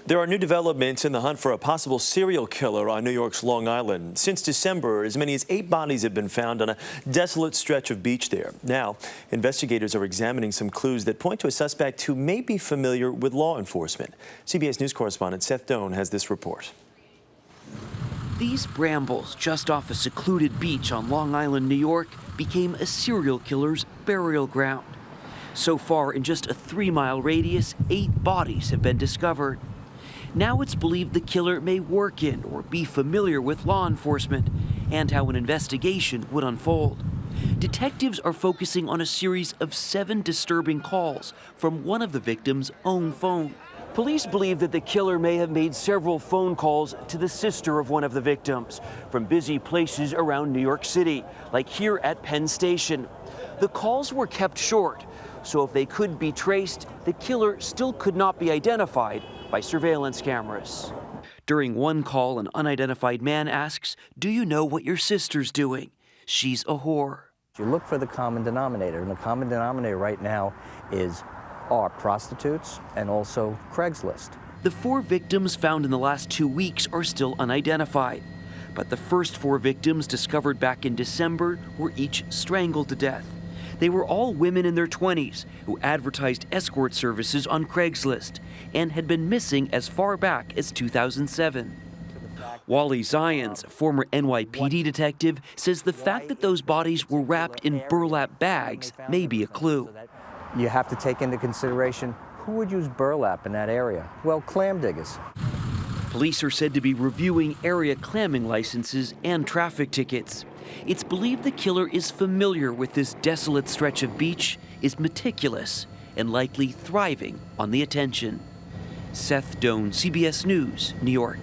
There are new developments in the hunt for a possible serial killer on New York's Long Island. Since December, as many as 8 bodies have been found on a desolate stretch of beach there. Now, investigators are examining some clues that point to a suspect who may be familiar with law enforcement. CBS News correspondent Seth Doane has this report. These brambles just off a secluded beach on Long Island, New York, became a serial killer's burial ground. So far, in just a 3-mile radius, 8 bodies have been discovered. Now it's believed the killer may work in or be familiar with law enforcement and how an investigation would unfold. Detectives are focusing on a series of 7 disturbing calls from one of the victims' own phone. Police believe that the killer may have made several phone calls to the sister of one of the victims from busy places around New York City, like here at Penn Station. The calls were kept short, so if they could be traced, the killer still could not be identified by surveillance cameras. During one call, an unidentified man asks, "Do you know what your sister's doing? She's a whore." You look for the common denominator, and the common denominator right now are prostitutes and also Craigslist. The 4 victims found in the last 2 weeks are still unidentified, but the first 4 victims discovered back in December were each strangled to death. They were all women in their 20s who advertised escort services on Craigslist and had been missing as far back as 2007. Wally Zions, former NYPD detective, says the fact that those bodies were wrapped in burlap bags may be a clue. You have to take into consideration who would use burlap in that area. Well, clam diggers. Police are said to be reviewing area clamming licenses and traffic tickets. It's believed the killer is familiar with this desolate stretch of beach, is meticulous, and likely thriving on the attention. Seth Doane, CBS News, New York.